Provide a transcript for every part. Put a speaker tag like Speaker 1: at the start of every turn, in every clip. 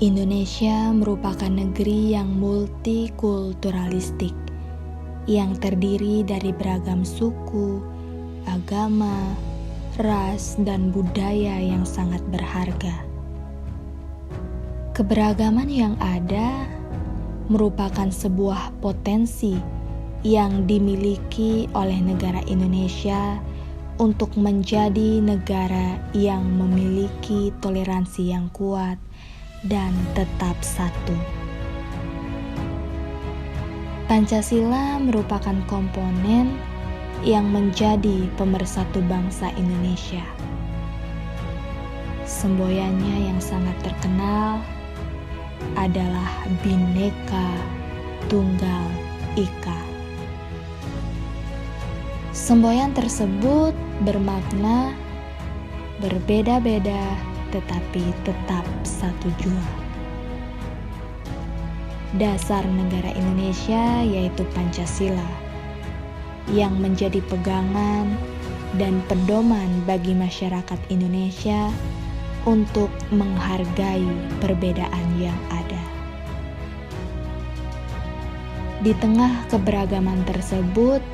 Speaker 1: Indonesia merupakan negeri yang multikulturalistik, yang terdiri dari beragam suku, agama, ras, dan budaya yang sangat berharga. Keberagaman yang ada merupakan sebuah potensi yang dimiliki oleh negara Indonesia untuk menjadi negara yang memiliki toleransi yang kuat dan tetap satu. Pancasila merupakan komponen yang menjadi pemersatu bangsa Indonesia. Semboyannya yang sangat terkenal adalah Bhinneka Tunggal Ika. Semboyan tersebut bermakna berbeda-beda tetapi tetap satu jua. Dasar negara Indonesia yaitu Pancasila, yang menjadi pegangan dan pedoman bagi masyarakat Indonesia untuk menghargai perbedaan yang ada. Di tengah keberagaman tersebut,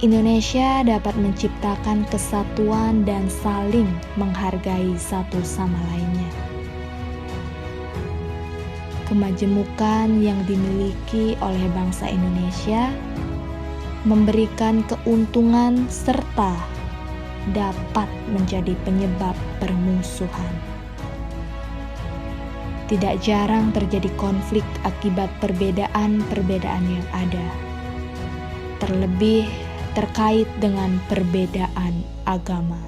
Speaker 1: Indonesia dapat menciptakan kesatuan dan saling menghargai satu sama lainnya. Kemajemukan yang dimiliki oleh bangsa Indonesia memberikan keuntungan serta dapat menjadi penyebab permusuhan. Tidak jarang terjadi konflik akibat perbedaan-perbedaan yang ada, terlebih terkait dengan perbedaan agama.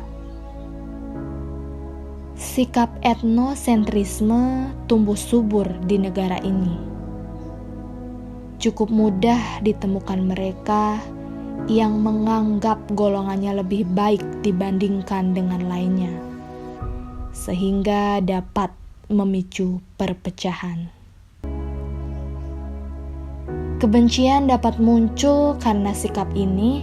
Speaker 1: Sikap etnosentrisme tumbuh subur di negara ini. Cukup mudah ditemukan mereka yang menganggap golongannya lebih baik dibandingkan dengan lainnya, sehingga dapat memicu perpecahan. Kebencian dapat muncul karena sikap ini,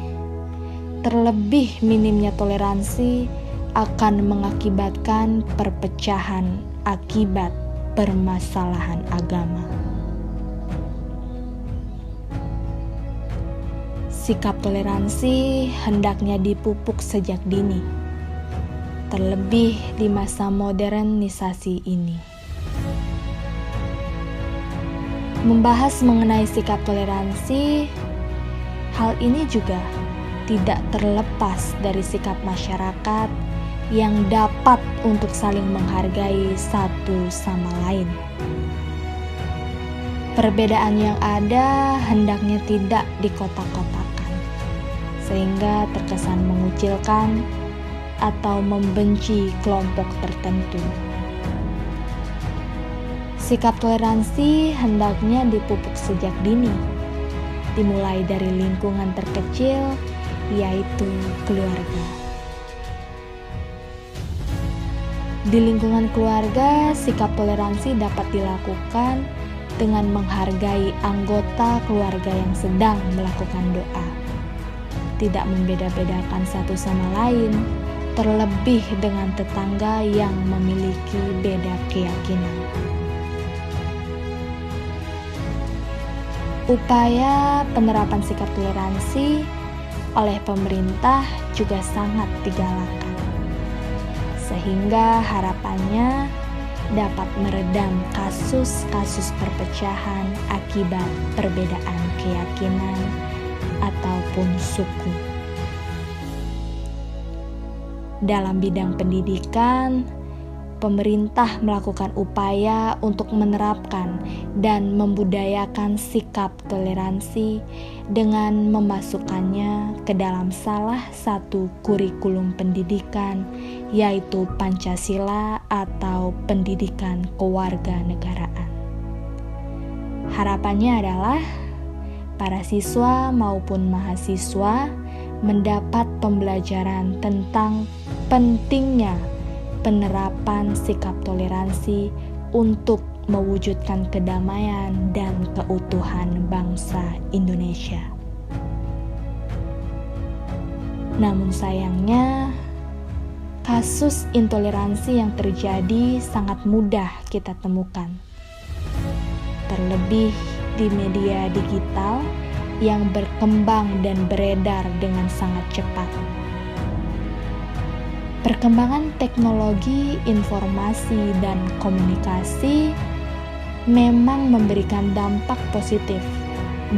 Speaker 1: terlebih minimnya toleransi akan mengakibatkan perpecahan akibat permasalahan agama. Sikap toleransi hendaknya dipupuk sejak dini, terlebih di masa modernisasi ini. Membahas mengenai sikap toleransi, hal ini juga tidak terlepas dari sikap masyarakat yang dapat untuk saling menghargai satu sama lain. Perbedaan yang ada hendaknya tidak dikotak-kotakan, sehingga terkesan mengucilkan atau membenci kelompok tertentu. Sikap toleransi hendaknya dipupuk sejak dini, dimulai dari lingkungan terkecil, yaitu keluarga. Di lingkungan keluarga, sikap toleransi dapat dilakukan dengan menghargai anggota keluarga yang sedang melakukan doa, tidak membeda-bedakan satu sama lain, terlebih dengan tetangga yang memiliki beda keyakinan. Upaya penerapan sikap toleransi oleh pemerintah juga sangat digalakan, sehingga harapannya dapat meredam kasus-kasus perpecahan akibat perbedaan keyakinan ataupun suku. Dalam bidang pendidikan, pemerintah melakukan upaya untuk menerapkan dan membudayakan sikap toleransi dengan memasukkannya ke dalam salah satu kurikulum pendidikan, yaitu Pancasila atau pendidikan kewarganegaraan. Harapannya adalah para siswa maupun mahasiswa mendapat pembelajaran tentang pentingnya penerapan sikap toleransi untuk mewujudkan kedamaian dan keutuhan bangsa Indonesia. Namun sayangnya, kasus intoleransi yang terjadi sangat mudah kita temukan. Terlebih di media digital yang berkembang dan beredar dengan sangat cepat. Perkembangan teknologi informasi dan komunikasi memang memberikan dampak positif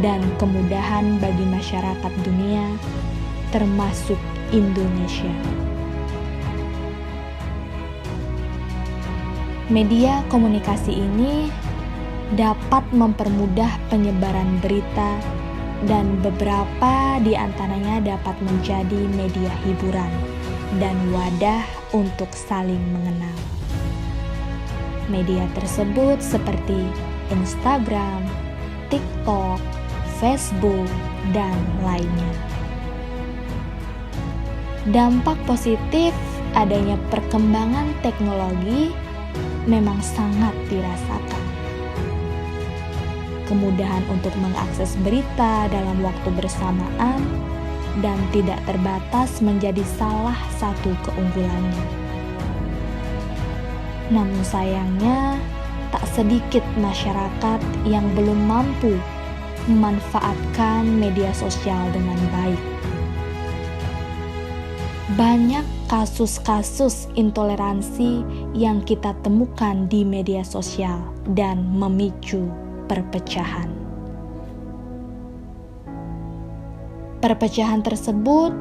Speaker 1: dan kemudahan bagi masyarakat dunia, termasuk Indonesia. Media komunikasi ini dapat mempermudah penyebaran berita dan beberapa di antaranya dapat menjadi media hiburan dan wadah untuk saling mengenal. Media tersebut seperti Instagram, TikTok, Facebook, dan lainnya. Dampak positif adanya perkembangan teknologi memang sangat dirasakan. Kemudahan untuk mengakses berita dalam waktu bersamaan dan tidak terbatas menjadi salah satu keunggulannya. Namun sayangnya, tak sedikit masyarakat yang belum mampu memanfaatkan media sosial dengan baik. Banyak kasus-kasus intoleransi yang kita temukan di media sosial dan memicu perpecahan. Perpecahan tersebut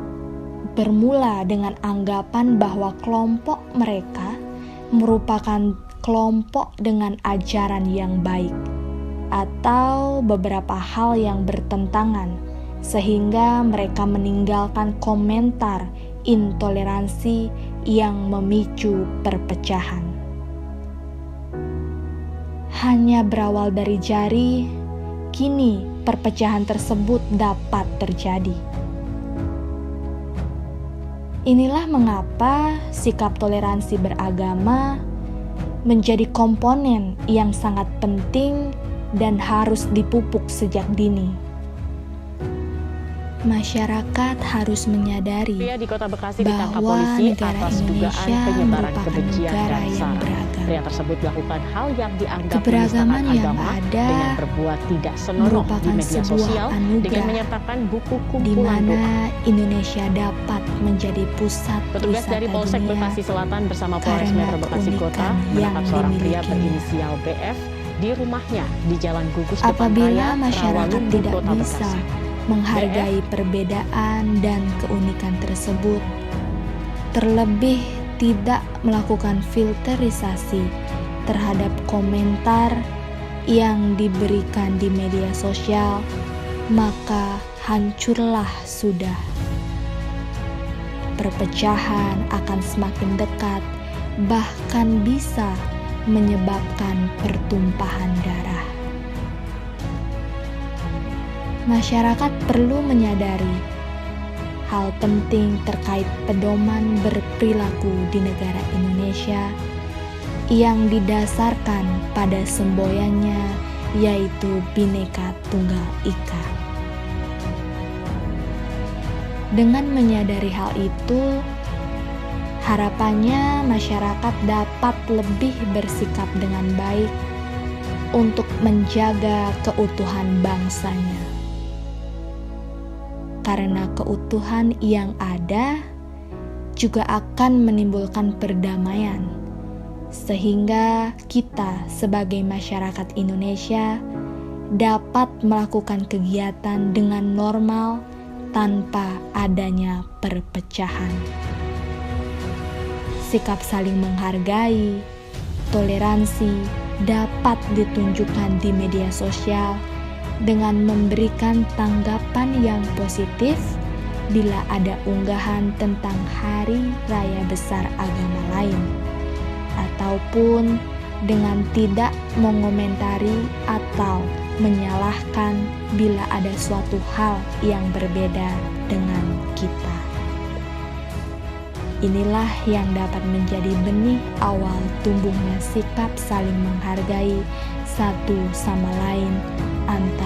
Speaker 1: bermula dengan anggapan bahwa kelompok mereka merupakan kelompok dengan ajaran yang baik atau beberapa hal yang bertentangan, sehingga mereka meninggalkan komentar intoleransi yang memicu perpecahan. Hanya berawal dari jari, kini perpecahan tersebut dapat terjadi. Inilah mengapa sikap toleransi beragama menjadi komponen yang sangat penting dan harus dipupuk sejak dini. Masyarakat harus menyadari
Speaker 2: Pria di Kota Bekasi ditangkap
Speaker 1: bahwa
Speaker 2: polisi
Speaker 1: negara
Speaker 2: atas dugaan
Speaker 1: Indonesia
Speaker 2: penyebaran
Speaker 1: merupakan
Speaker 2: kebencian
Speaker 1: negara
Speaker 2: dan
Speaker 1: yang
Speaker 2: sara.
Speaker 1: beragam.
Speaker 2: Pria tersebut melakukan hal yang dianggap
Speaker 1: Keberagaman
Speaker 2: menistakan
Speaker 1: yang
Speaker 2: agama
Speaker 1: ada
Speaker 2: dengan berbuat tidak senonoh di
Speaker 1: merupakan
Speaker 2: media
Speaker 1: sebuah
Speaker 2: sosial dengan
Speaker 1: anugerah
Speaker 2: menyertakan buku
Speaker 1: di
Speaker 2: kumpulan doa.
Speaker 1: mana Indonesia dapat menjadi pusat
Speaker 2: Petugas
Speaker 1: wisata
Speaker 2: dari Polsek
Speaker 1: dunia
Speaker 2: Bekasi Selatan bersama Polres
Speaker 1: karena
Speaker 2: Metro Bekasi Kota
Speaker 1: keunikan yang
Speaker 2: menangkap seorang pria
Speaker 1: dimilikinya.
Speaker 2: berinisial BF di rumahnya di Jalan Gugus Depan
Speaker 1: Apabila
Speaker 2: Raya,
Speaker 1: masyarakat
Speaker 2: Rawalumbu,
Speaker 1: tidak
Speaker 2: Kota
Speaker 1: bisa
Speaker 2: Bekasi.
Speaker 1: menghargai perbedaan dan keunikan tersebut, terlebih tidak melakukan filterisasi terhadap komentar yang diberikan di media sosial, maka hancurlah sudah. Perpecahan akan semakin dekat, bahkan bisa menyebabkan pertumpahan darah. Masyarakat perlu menyadari hal penting terkait pedoman berperilaku di negara Indonesia yang didasarkan pada semboyannya, yaitu Bhinneka Tunggal Ika. Dengan menyadari hal itu, harapannya masyarakat dapat lebih bersikap dengan baik untuk menjaga keutuhan bangsanya. Karena keutuhan yang ada juga akan menimbulkan perdamaian, sehingga kita sebagai masyarakat Indonesia dapat melakukan kegiatan dengan normal tanpa adanya perpecahan. Sikap saling menghargai, toleransi dapat ditunjukkan di media sosial dengan memberikan tanggapan yang positif bila ada unggahan tentang hari raya besar agama lain, ataupun dengan tidak mengomentari atau menyalahkan bila ada suatu hal yang berbeda dengan kita. Inilah yang dapat menjadi benih awal tumbuhnya sikap saling menghargai satu sama lain antara